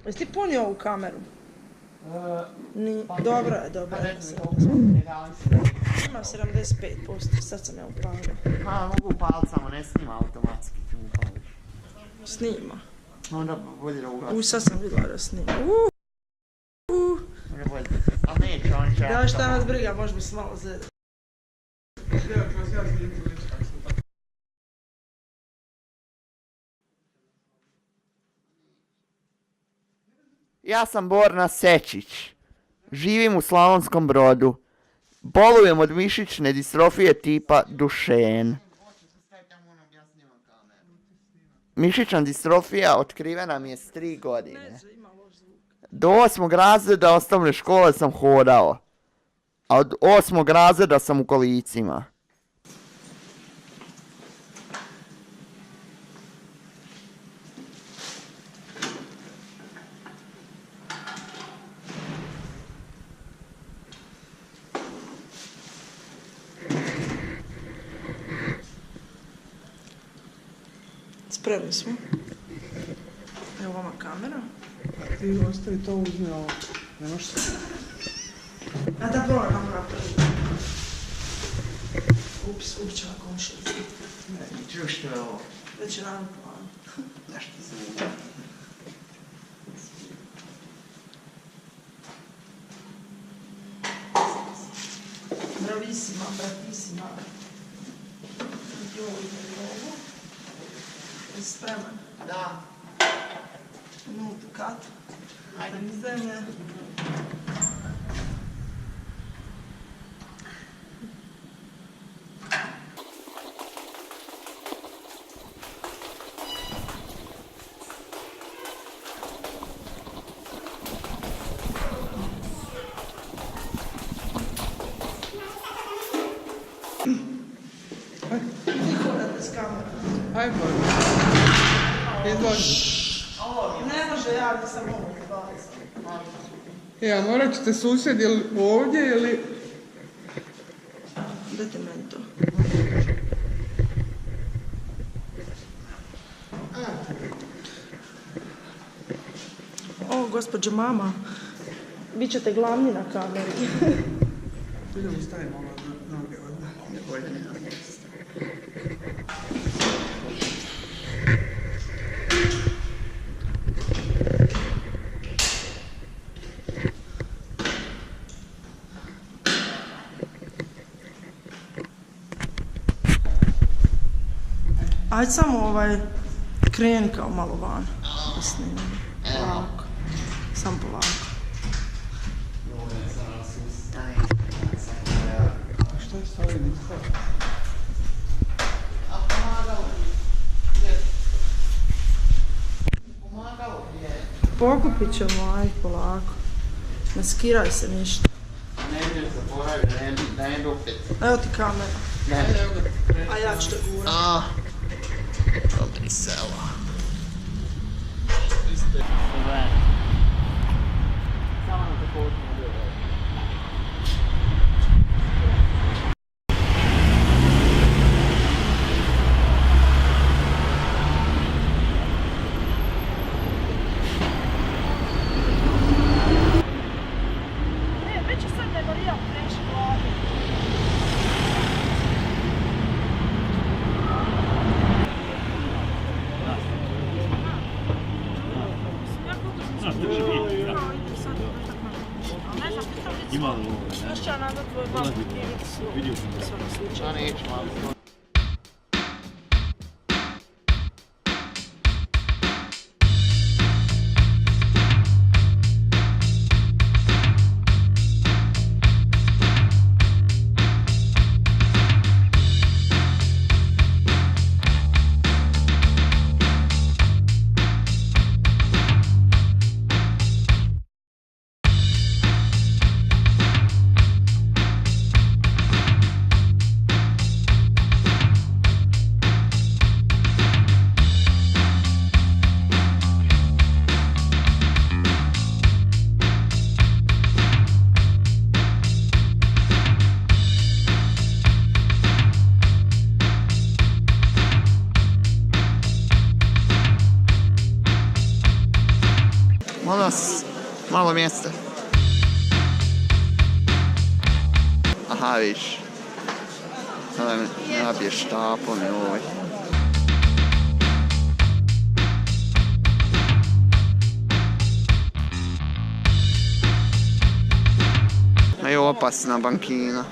Jesi ti punio ovu kameru? Dobro je, dobro je. Ima 75%, sad sam ja upalila. Pa mogu upalit, samo ne snima automatski, ti upališ. Snima. Onda bolje da ugasi. Sad sam vidjela da snima. Ali neće, on će... Da, šta nas briga, možda bi se malo zede. Ja sam Borna Sečić. Živim u Slavonskom Brodu. Bolujem od mišićne distrofije tipa Dušen. Mišićna distrofija otkrivena mi je s 3 godine. Do 8. razreda osnovne škole sam hodao. A od 8. razreda sam u kolicima. Spremni smo. Evo vama kamera. Ti ostavi to, uzme ovo. Ne možeš se... A da broj nam napravi. Ups, učela komšinica. Ne, čuš što je ovo? Već je nam plan. Zašto se ne... Bravissima, bravissima. Joj, ovo. Jesi spreman? Da. Nultu kat. Ajde. Zemlje. Ajde, Borna. Izvoli. Ne može, ja nisam ovo 20. A morat ćete susjed ili ovdje ili... Dajte meni to. O, gospođo mama, vi ćete glavni na kameri. Idemo staviti malo noge odmah. Ne bolje nema mjesta. Ajde samo kreni kao malo van. Da snimam. Polako. Samo polako. Šta je sa ovim izhod? Pokupit ćemo, ajde polako. Ne skiraj se ništa. Ne idem zaboraviti, da ne dopet. Evo ti kamera. Ne. A ja ću te gurat. Dobri sela. Samo na te potno gledaj. Ne, već je sad nego ja preši glavi. Ima li ovo? Još ću ja nadat tvoj glavni knjivicu. Vidio sam da. Svaki slučaj. No neću malo. Molim vas, malo mjesta. Aha, viš. Sada me nabiješ štapom i ovoj. A je opasna bankina.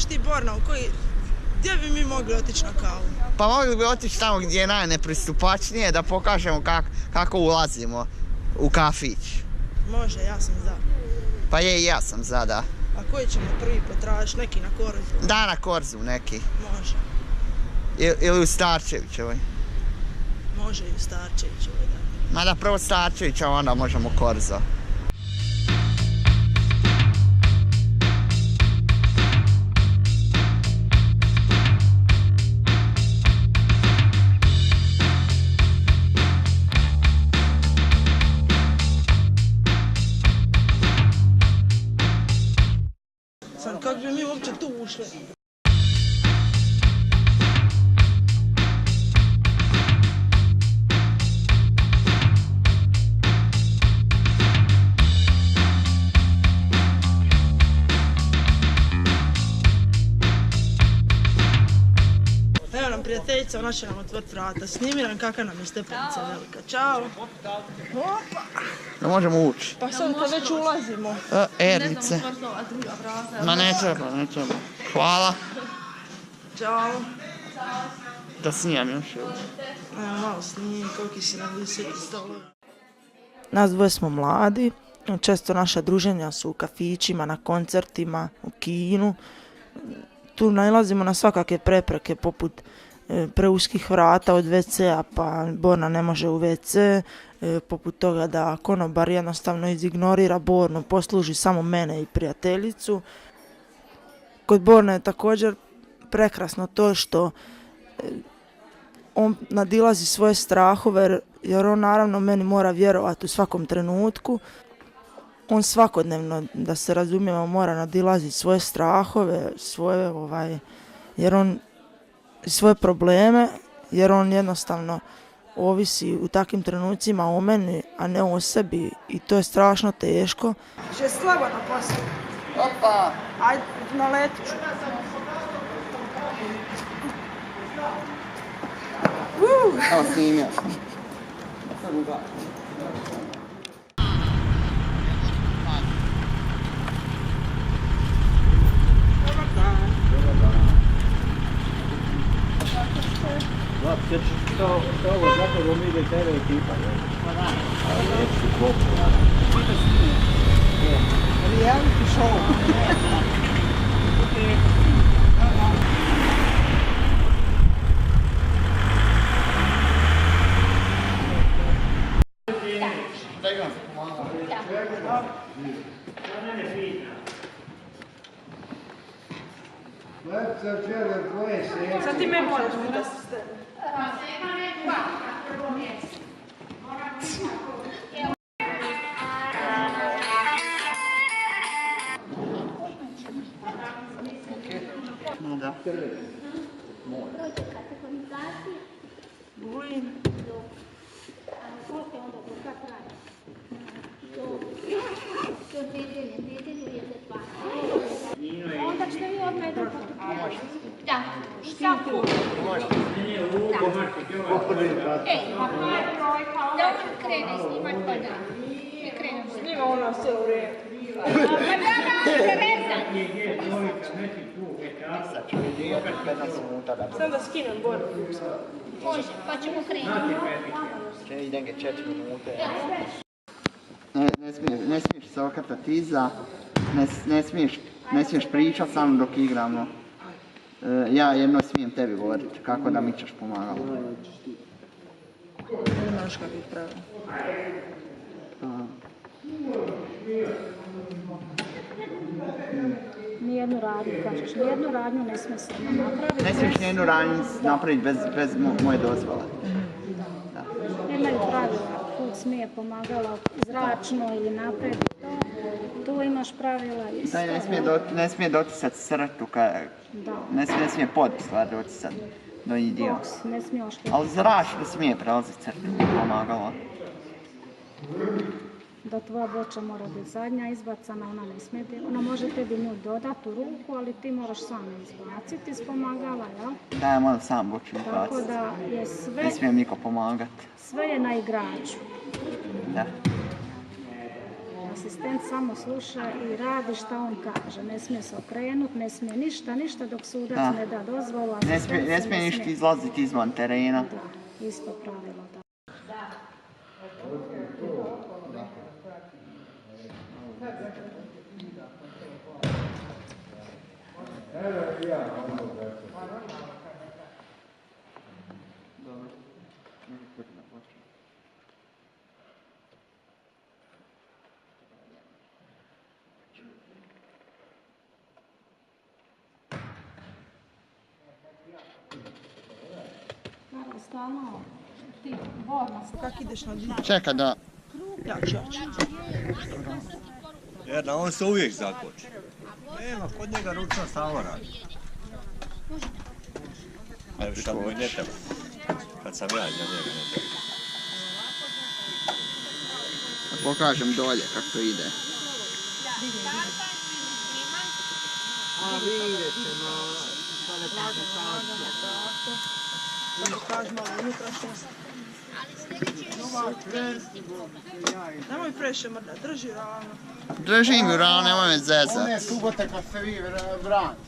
Ti Borna, gdje bi mi mogli otići na kavu? Pa mogli bi otići tamo gdje je najnepristupačnije da pokažemo kako ulazimo u kafić. Može, ja sam za. Pa je i ja sam za, da. A koji ćemo prvi potražiti? Neki na Korzu? Da, na Korzu neki. Može. Ili u Starčevićevoj. Može i u Starčevićevoj, da. Mada prvo Starčevića, onda možemo Korzo. Sad, kako bi mi uopće tu ušli? Evo nam prijateljica, ona će nam otvoriti vrata. Snimi nam kakva nam je stepenica velika. Ćao. Opa. Da možemo ući. Pa sad kad već ulazimo. Ernice. Ma ne treba, ne treba. Hvala. Ćao. Da snimam još. Evo malo snimim koliki si nam visoki stolovi. Nas dvoje smo mladi. Često naša druženja su u kafićima, na koncertima, u kinu. Tu nailazimo na svakakve prepreke poput preuskih vrata od WC-a, pa Borna ne može u WC, poput toga da konobar jednostavno izignorira Bornu, posluži samo mene i prijateljicu. Kod Borne je također prekrasno to što on nadilazi svoje strahove, jer on naravno meni mora vjerovati u svakom trenutku. On svakodnevno, da se razumijemo, mora nadilaziti svoje strahove, jer on svoje probleme, jer on jednostavno ovisi u takvim trenucima o meni, a ne o sebi, i to je strašno teško. Že slabo na poslu. Opa! Ajde, naletit ću. Evo snimio. Što ovo zato mi ide tebe ekipa, ne? Pa da. Reality show. Sad ti me moraš da se Da. Onda ćete vi odmah jedno. Da, štapu. Da on krene snimat pa da. I krenemo. Snima ona sve u redu. Pa da se vezat. Sam da skinem boru. Može, pa ćemo krenuti. Idem ga 4 minute. Ne smiješ se okretati iza, ne smiješ pričat samo dok igramo. Ja jedno smijem tebi govoriti kako da mičeš pomagalo. Nemaš kakvih pravila. Nijednu radnju, kažeš, nijednu radnju ne smije se napraviti. Ne smiješ nijednu radnju napraviti bez moje dozvole. Nemaju pravila, kud smije pomagalo zračno ili napred. Tu imaš pravila i Taj ne smije dotisati crtu, Da. ne smije pod stvar dotisati do i dio. Boks, ne smije oštetiti. Ali zračno smije prelaziti crtu, pomagalo. Da tvoja boča mora biti zadnja izbacana, ona ne smije biti. Ona može tebi nju dodati u ruku, ali ti moraš sam izbaciti iz pomagala, jel? Da, ja moram sam boču Tako izbaciti. da je Ne smije mi niko pomagati. sve je na igraču. Da. Asistent samo sluša i radi šta on kaže. Ne smije se okrenuti, ne smije ništa dok sudac Da. ne da dozvolu. Ne asistent se smije ništa izlaziti izvan terena. Da, isto pravilo, da. Naravno, stalno ti borno. Kako ideš na dnu? Čekaj da... Jače. Jer on se uvijek zakoči. Nema, kod njega ručno samo radi. Evo šta moj ne treba. Kad sam ja za njega ne treba. Pokažem dolje kako to ide. Kaži malo unutrašnjost. Nemoj previše mrda, drži ravno. Držim ju ravno, nemoj me zezat. One subote kad ste vi branite.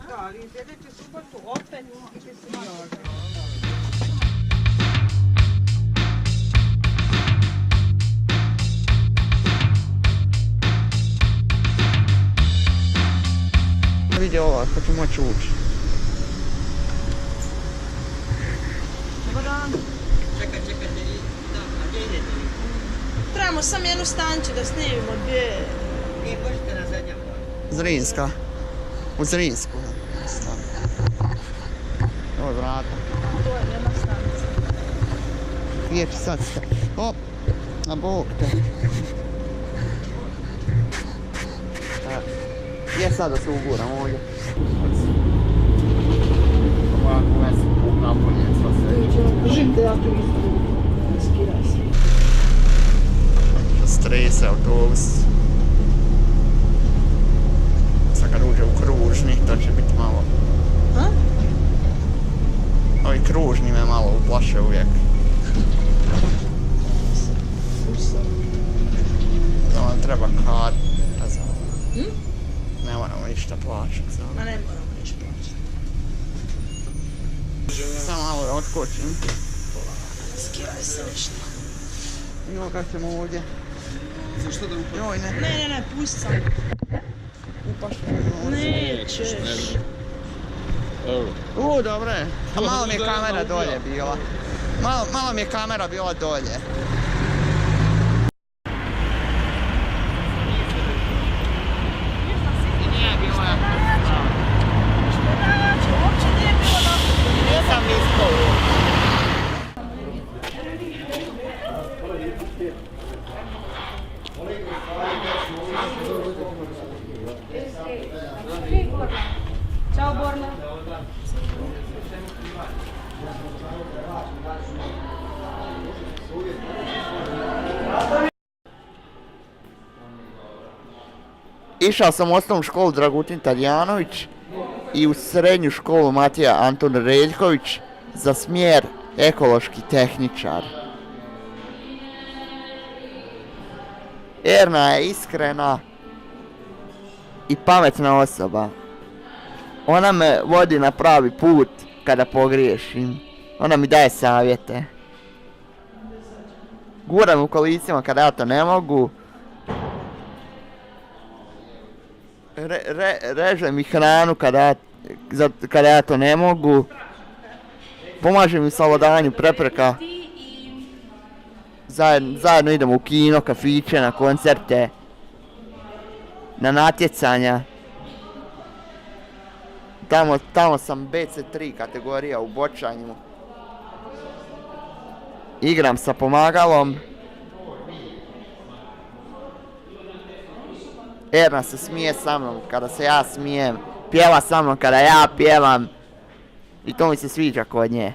Da, ali sljedeću subotu opet i ti si malo. Vidi ovo, ako ću moći ući. Dobar dan. Trebamo sam jednu stanču da snimimo dvije. Zrinska. U Zrinsku. Ovo je vrata. To je jedna stanica. Gdje ću sad stati? Hop, na bok te. Gdje sad da se uguram ovdje? Ovako vesel, napunjen sva sve. Držim te ja tu istu. Skiraj se. Strese autobus. Sad kad uđe u kružni, to će biti malo... Ha? Ovi kružni me malo uplaše uvijek. Da vam treba karta za ovo. Ne moramo ništa plaćati za ovo. Ma ne moramo ništa plaćati. Samo malo da otkočim. Skiraj se ništa. Evo kad ćemo ovdje. Zašto da upadne? Joj, ne. Ne, pusti sam. Upaš. Nećeš. Dobro je. A malo mi je kamera dolje bila. Malo mi je kamera bila dolje. Nisam nisko. Ćao, Borna. Išao sam u osnovnu školu Dragutin Tadijanović i u srednju školu Matija Antun Reljković za smjer ekološki tehničar. Erna je iskrena i pametna osoba. Ona me vodi na pravi put kada pogriješim. Ona mi daje savjete. Gura me u kolicima kada ja to ne mogu. Reže mi hranu kada ja to ne mogu. Pomaže mi u savladanju prepreka. Zajedno idemo u kino, kafiće, na koncerte, na natjecanja. Tamo sam BC3 kategorija u bočanju. Igram sa pomagalom. Erna se smije sa mnom kada se ja smijem. Pjeva sa mnom kada ja pjevam. I to mi se sviđa kod nje.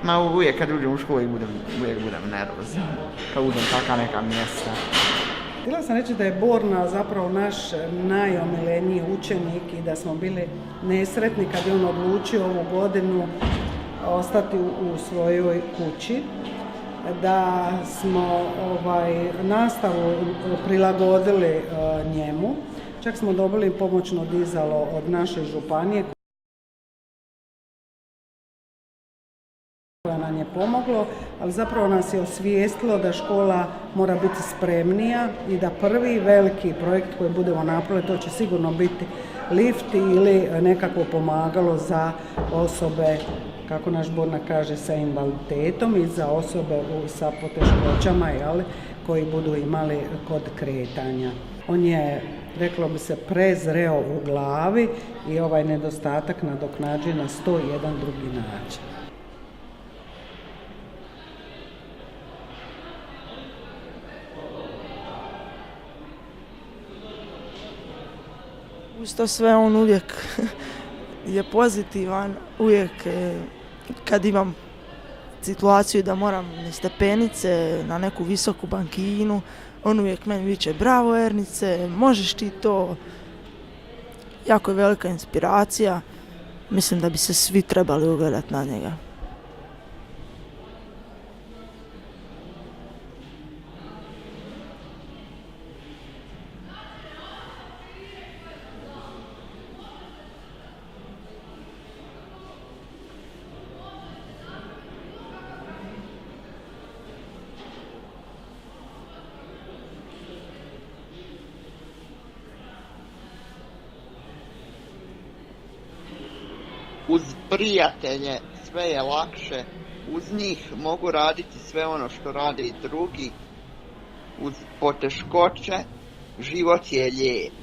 Ma uvijek kad uđem u školu uvijek budem nervozan. Kad uđem taka neka mjesta. Htjela sam reći da je Borna zapravo naš najomiljeniji učenik i da smo bili nesretni kad je on odlučio ovu godinu ostati u svojoj kući. Da smo nastavu prilagodili njemu. Čak smo dobili pomoćno dizalo od naše županije koja nam je pomoglo, ali zapravo nas je osvijestilo da škola mora biti spremnija i da prvi veliki projekt koji budemo napravili, to će sigurno biti lift ili nekakvo pomagalo za osobe, kako naš Borna kaže, sa invaliditetom i za osobe sa poteškoćama, koji budu imali kod kretanja. On je, reklo bi se, prezreo u glavi i ovaj nedostatak nadoknađuje na 101 drugi način. Uz to sve on uvijek je pozitivan, uvijek kad imam situaciju da moram na stepenice, na neku visoku bankinu, on uvijek meni viče bravo Ernice, možeš ti to. Jako je velika inspiracija, mislim da bi se svi trebali ugledati na njega. Uz prijatelje sve je lakše, uz njih mogu raditi sve ono što rade i drugi, uz poteškoće život je lijep.